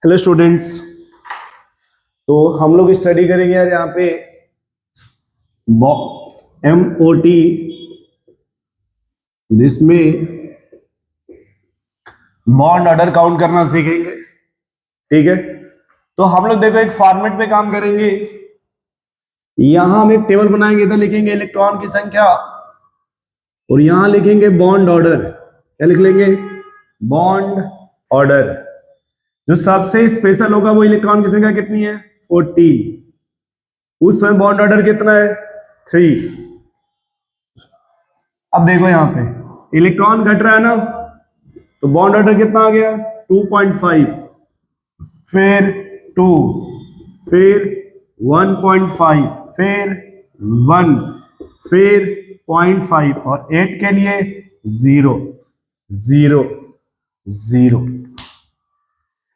Hello students. तो हम लोग स्टडी करेंगे यार यहाँ पे MOT, जिसमें बॉन्ड ऑर्डर काउंट करना सीखेंगे। ठीक है, तो हम लोग देखो एक फॉर्मेट पे काम करेंगे। यहां हम एक टेबल बनाएंगे, इधर लिखेंगे इलेक्ट्रॉन की संख्या और यहां लिखेंगे बॉन्ड ऑर्डर। क्या लिख लेंगे? Bond order. जो सबसे स्पेशल होगा वो इलेक्ट्रॉन की संख्या कितनी है? 14। उस समय बॉन्ड ऑर्डर कितना है? 3। अब देखो यहां पे इलेक्ट्रॉन घट रहा है ना, तो बॉन्ड ऑर्डर कितना आ गया? 2.5, फिर 2, फिर 1.5, फिर 1, फिर 0.5 और 8 के लिए 0 0 0।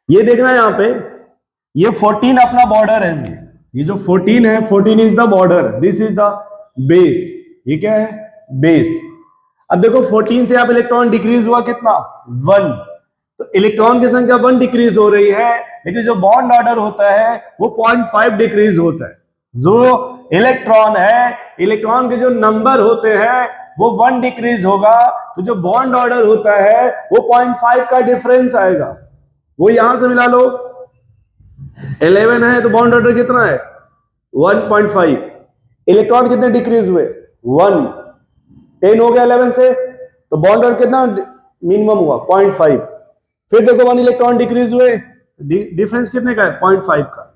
ये देखना है यहां पे, ये 14 अपना बॉर्डर है जी। ये जो 14 है, 14 is the border, this is the base. ये क्या है? बेस। अब देखो 14 से आप इलेक्ट्रॉन डिक्रीज हुआ कितना? 1। तो इलेक्ट्रॉन की संख्या 1 डिक्रीज हो रही है, लेकिन जो बॉन्ड ऑर्डर होता है वो 0.5 डिक्रीज होता है। जो इलेक्ट्रॉन है, इलेक्ट्रॉन के जो नंबर होते हैं वो 1 डिक्रीज होगा, तो जो बॉन्ड ऑर्डर होता है वो 0.5 का डिफरेंस आएगा। वो यहां से मिला लो, 11 है तो बॉन्ड ऑर्डर कितना है? 1.5। इलेक्ट्रॉन कितने डिक्रीज हुए? 1। 10 हो गया 11 से, तो बॉन्ड ऑर्डर कितना मिनिमम हुआ? 0.5। फिर देखो 1 इलेक्ट्रॉन डिक्रीज हुए, डिफरेंस कितने का है? 0.5 का।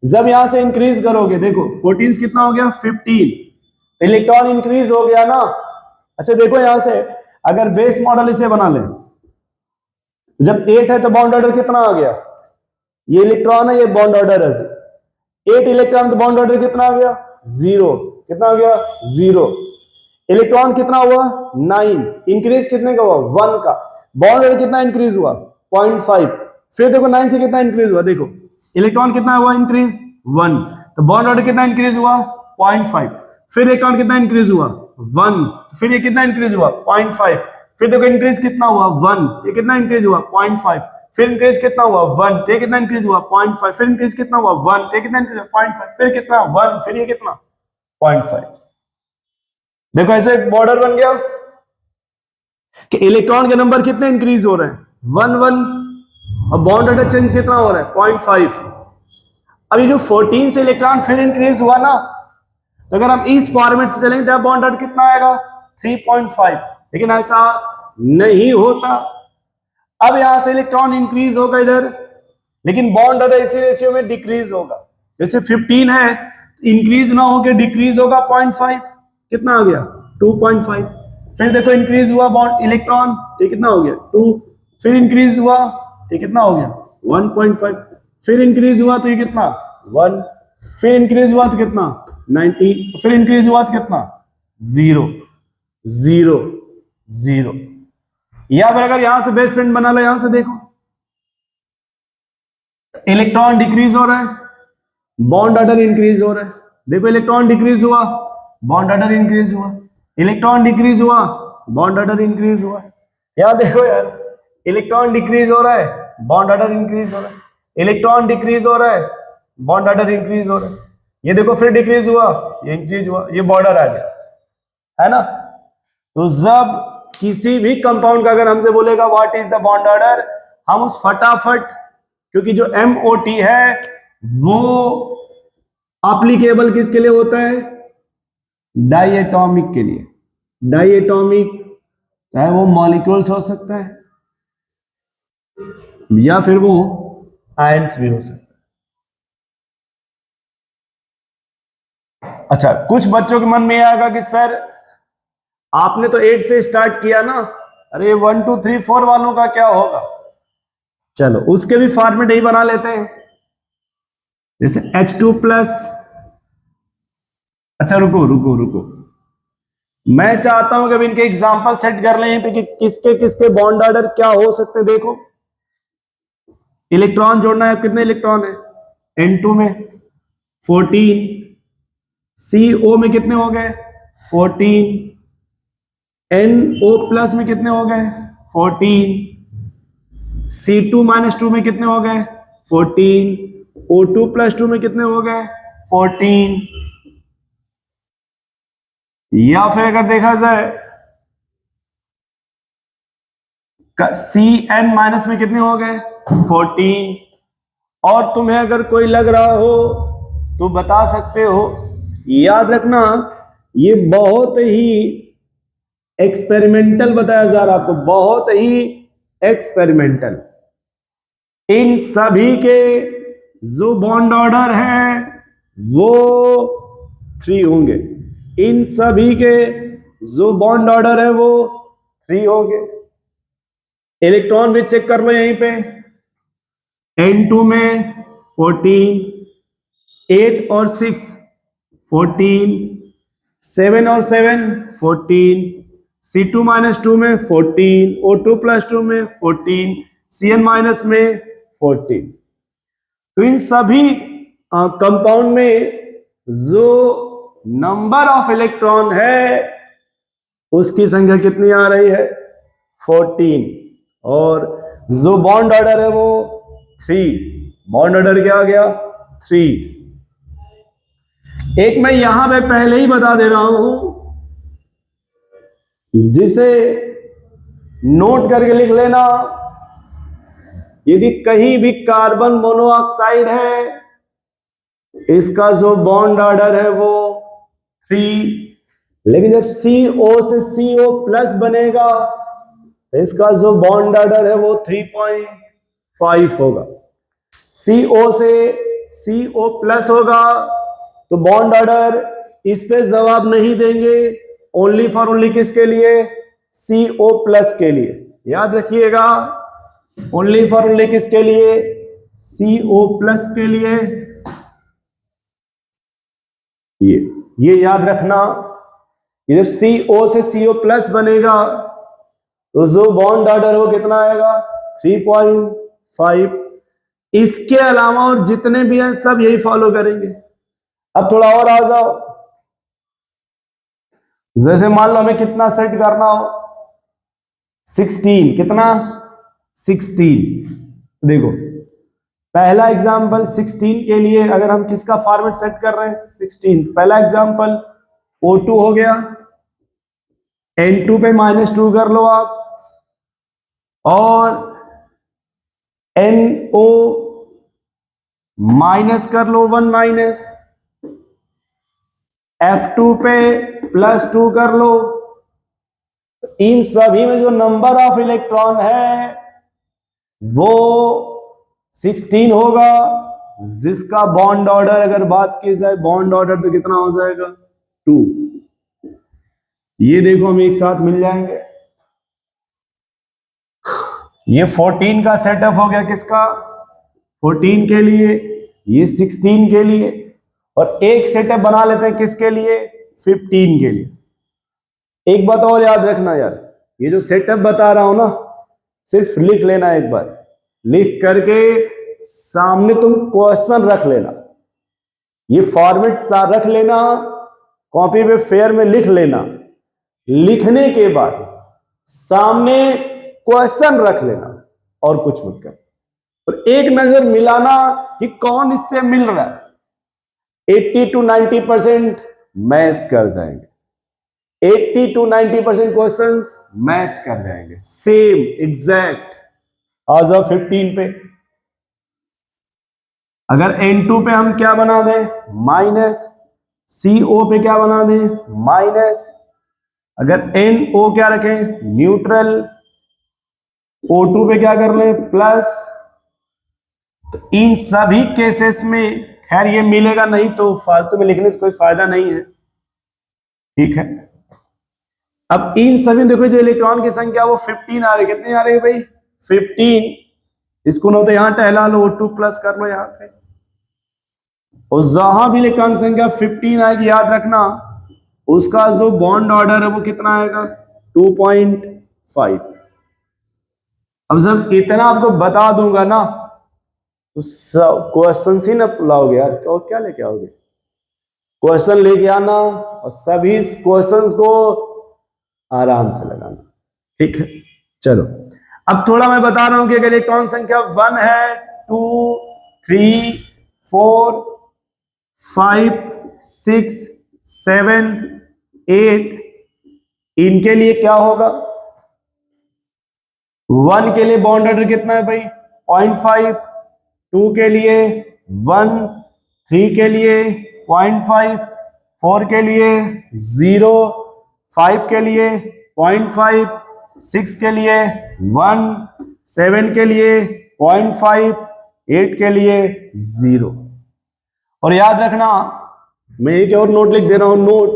जब यहां से इंक्रीज करोगे, देखो 14 कितना हो गया? 15। इलेक्ट्रॉन इंक्रीज हो गया ना। अच्छा देखो यहां से अगर बेस मॉडल इसे बना ले, जब 8 है तो बॉन्ड ऑर्डर कितना आ गया? ये इलेक्ट्रॉन है, ये बॉन्ड ऑर्डर है। 8 इलेक्ट्रॉन तो बॉन्ड ऑर्डर कितना आ गया? 0। कितना आ गया? 0। इलेक्ट्रॉन कितना हुआ? 9। इंक्रीज कितने का हुआ? 1 का। बॉन्ड ऑर्डर कितना इंक्रीज हुआ? 0.5। फिर देखो 9 से कितना इंक्रीज हुआ? देखो इलेक्ट्रॉन कितना हुआ इंक्रीज? 1। तो बॉन्ड ऑर्डर कितना इंक्रीज हुआ? 0.5। फिर इलेक्ट्रॉन कितना इंक्रीज हुआ? 1। फिर ये कितना इंक्रीज हुआ? 0.5। फिर देखो इंक्रीज कितना हुआ? 1। ये कितना इंक्रीज हुआ? 0.5। फिर इंक्रीज कितना हुआ? 1। ये कितना इंक्रीज हुआ? 0.5। फिर इंक्रीज कितना हुआ? 1। ये कितना इंक्रीज हुआ? 0.5। फिर कितना? 1। फिर ये कितना? 0.5। देखो ऐसे एक बॉर्डर बन गया कि इलेक्ट्रॉन के नंबर कितने इंक्रीज हो रहे हैं? 1 1। और बॉन्ड ऑर्डर चेंज कितना हो रहा है? 0.5। अभी जो 14 से इलेक्ट्रॉन फिर इंक्रीज हुआ ना, तो अगर हम इस फॉर्मेट से चलेंगे तो बॉन्ड ऑर्डर कितना आएगा? 3.5। लेकिन ऐसा नहीं होता। अब यहां से इलेक्ट्रॉन इंक्रीज होगा इधर, लेकिन बॉन्ड ऑर्डर इसी रेशियो में डिक्रीज होगा। जैसे 15 है, इंक्रीज ना होकर डिक्रीज होगा 0.5। कितना आ गया? 2.5। फिर देखो इंक्रीज हुआ बॉन्ड इलेक्ट्रॉन, तो कितना हो गया? 2। फिर इंक्रीज हुआ तो कितना हो गया? 1.5। फिर इंक्रीज हुआ तो ये कितना? 1। फिर इंक्रीज हुआ तो कितना? 19। फिर इंक्रीज हुआ तो कितना? 0 0 0। या फिर अगर यहां से बेस फ्रेंड बना लो, यहां से देखो इलेक्ट्रॉन डिक्रीज हो रहा है, बॉन्ड ऑर्डर इंक्रीज हो रहा है। देखो इलेक्ट्रॉन डिक्रीज हुआ, बॉन्ड ऑर्डर इंक्रीज हुआ। इलेक्ट्रॉन डिक्रीज हुआ, बॉन्ड ऑर्डर इंक्रीज हुआ। यहां देखो यार, इलेक्ट्रॉन डिक्रीज हो रहा है, बॉन्ड ऑर्डर इंक्रीज हो रहा है। इलेक्ट्रॉन डिक्रीज हो रहा है, बॉन्ड ऑर्डर इंक्रीज हो रहा है। ये देखो फिर डिक्रीज हुआ, ये इंक्रीज हुआ, ये बॉर्डर आ गया, है ना। तो जब किसी भी कंपाउंड का अगर हमसे बोलेगा what is the bond order, हम उस फटाफट, क्योंकि जो MOT है वो एप्लीकेबल किसके लिए होता है? डाइएटॉमिक के लिए। डाइएटॉमिक चाहे वो मॉलिक्यूल्स हो सकता है या फिर वो आयंस भी हो सकता है। अच्छा, कुछ बच्चों के मन में आएगा कि सर आपने तो 8 से स्टार्ट किया ना, अरे 1 2 3 4 वालों का क्या होगा? चलो उसके भी फॉर्मेट ही बना लेते हैं, जैसे H2+। अच्छा रुको रुको रुको, मैं चाहता हूं कि अब इनके एग्जांपल सेट कर लें कि किसके किसके बॉन्ड ऑर्डर क्या हो सकते हैं। देखो इलेक्ट्रॉन जोड़ना है, कितने इलेक्ट्रॉन है? N2 में 14, CO में कितने हो गए? 14, NO+ में कितने हो गए? 14, C2-2 में कितने हो गए? 14, O2 प्लस 2 में कितने हो गए 14, या फिर अगर देखा जाए CN माइनस में कितने हो गए 14। और तुम्हें अगर कोई लग रहा हो तो बता सकते हो, याद रखना ये बहुत ही एक्सपेरिमेंटल बताया जा रहा है आपको, बहुत ही एक्सपेरिमेंटल। इन सभी के जो बॉन्ड ऑर्डर है वो 3 होंगे, इन सभी के जो बॉन्ड ऑर्डर है वो 3 होंगे। इलेक्ट्रॉन भी चेक कर लो यहीं पे, N2 में 14, 8 और 6 14, 7 और 7 14, C2 माइनस 2 में 14, O2 प्लस 2 में 14, Cn माइनस में 14। तो इन सभी कंपाउंड में जो नंबर ऑफ इलेक्ट्रॉन है उसकी संख्या कितनी आ रही है 14, और जो बॉन्ड ऑर्डर है वो 3। बॉन्ड ऑर्डर क्या आ गया 3। एक मैं यहां पे पहले ही बता दे रहा हूं, जिसे नोट करके लिख लेना, यदि कहीं भी कार्बन मोनोऑक्साइड है इसका जो बॉन्ड ऑर्डर है वो 3, लेकिन जब CO से CO प्लस बनेगा तो इसका जो बॉन्ड ऑर्डर है वो 3.5 होगा। CO से CO प्लस होगा तो बॉन्ड ऑर्डर इस पे जवाब नहीं देंगे, ओनली फॉर ओनली किसके लिए CO प्लस के लिए, याद रखिएगा ओनली फॉर ओनली किसके लिए CO प्लस के लिए। ये याद रखना, जब CO से CO प्लस बनेगा तो जो बॉन्ड ऑर्डर वो कितना आएगा 3.5। इसके अलावा और जितने भी हैं सब यही फॉलो करेंगे। अब थोड़ा और आ जाओ, जैसे मान लो हमें कितना सेट करना हो 16, कितना 16। देखो पहला एग्जांपल 16 के लिए अगर हम किसका फॉर्मेट सेट कर रहे हैं 16, पहला एग्जांपल O2 हो गया, N2 पे -2 कर लो आप, और NO माइनस कर लो 1 माइनस, F2 पे +2 कर लो। इन सभी में जो नंबर ऑफ इलेक्ट्रॉन है वो 16 होगा, जिसका बॉन्ड ऑर्डर अगर बात की जाए बॉन्ड ऑर्डर तो कितना हो जाएगा 2। ये देखो हम एक साथ मिल जाएंगे। ये 14 का सेटअप हो गया किसका 14 के लिए, ये 16 के लिए, और एक सेटअप बना लेते हैं किसके लिए 15 के लिए। एक बात और याद रखना यार, ये जो सेटअप बता रहा हूं ना सिर्फ लिख लेना, एक बार लिख करके सामने तुम क्वेश्चन रख लेना, ये फॉर्मेट रख लेना, कॉपी पे फेयर में लिख लेना, लिखने के बाद सामने क्वेश्चन रख लेना और कुछ मत कर, और एक नजर मिलाना कि कौन इससे मिल रहा है। 80 to 90% मैच कर जाएंगे, 80 to 90% क्वेश्चंस मैच कर जाएंगे, सेम एग्जैक्ट। आ जाओ 15 पे, अगर N2 पे हम क्या बना दें माइनस, CO पे क्या बना दें माइनस, अगर NO क्या रखें न्यूट्रल, O2 पे क्या कर लें प्लस, तो इन सभी केसेस में खैर ये मिलेगा नहीं तो फालतू में लिखने से कोई फायदा नहीं है, ठीक है। अब इन सभी देखो जो इलेक्ट्रॉन की संख्या वो 15 आ रही है, कितनी आ रही है भाई 15, इसको ना तो यहां टहला लो O2 प्लस कर लो यहां पे, और जहां भी इलेक्ट्रॉन की संख्या 15 आएगी याद रखना उसका जो बॉन्ड ऑर्डर है वो कितना आएगा 2.5। अब जब इतना आपको बता दूंगा ना तो क्वेश्चन ही ना लाओगे यार, और क्या लेके आओगे, क्वेश्चन लेके आना और सभी क्वेश्चंस को आराम से लगाना, ठीक है। चलो अब थोड़ा मैं बता रहा हूं कि अगर इलेक्ट्रॉन संख्या 1 है 2 3 4 5 6 7 8, इनके लिए क्या होगा? 1 के लिए बॉन्ड ऑर्डर कितना है भाई? 0.5, 2 के लिए 1, 3 के लिए 0.5, 4 के लिए 0, 5 के लिए 0.5, 6 के लिए 1, 7 के लिए 0.5, 8 के लिए 0। और याद रखना, मैं एक और नोट लिख दे रहा हूं, नोट,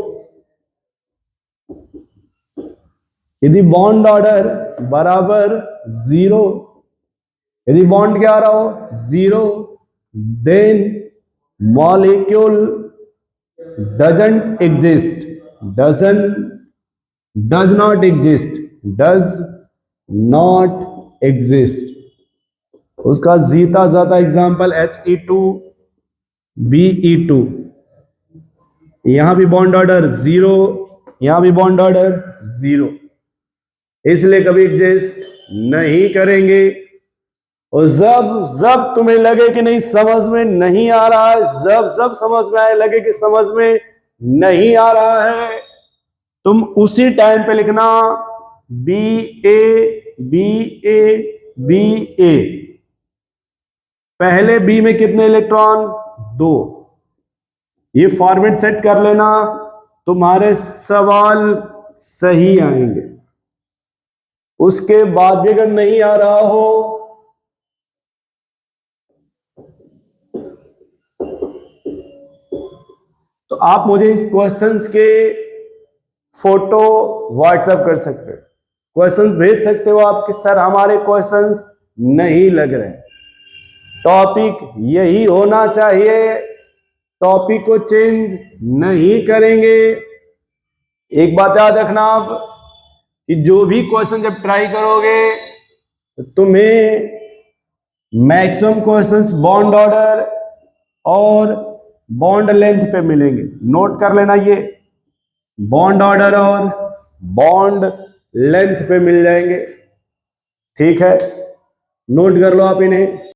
यदि बॉन्ड ऑर्डर बराबर 0, यदि बॉन्ड क्या आ रहा हो? 0, then molecule doesn't exist, does not exist। उसका जीता जाता एग्जाम्पल He2Be2, यहां भी बॉन्ड ऑर्डर 0, यहां भी बॉन्ड ऑर्डर 0, इसलिए कभी एग्जिस्ट नहीं करेंगे। और जब तुम्हें लगे कि नहीं समझ में नहीं आ रहा है, जब समझ में आए लगे कि समझ में नहीं आ रहा है, तुम उसी टाइम पे लिखना BA BA BA। पहले बी में कितने इलेक्ट्रॉन? 2। ये फॉर्मेट सेट कर लेना, तुम्हारे सवाल सही आएंगे। उसके बाद भी अगर नहीं आ रहा हो तो आप मुझे इस क्वेश्चंस के फोटो व्हाट्सएप कर सकते हो, क्वेश्चंस भेज सकते हो आपके सर हमारे क्वेश्चंस नहीं लग रहे, टॉपिक यही होना चाहिए, टॉपिक को चेंज नहीं करेंगे। एक बात याद रखना आप कि जो भी क्वेश्चन जब ट्राई करोगे तो तुम्हें मैक्सिमम क्वेश्चंस बॉन्ड ऑर्डर और बॉन्ड लेंथ पे मिलेंगे। नोट कर लेना, ये बॉन्ड ऑर्डर और बॉन्ड लेंथ पे मिल जाएंगे। ठीक है, नोट कर लो आप इन्हें।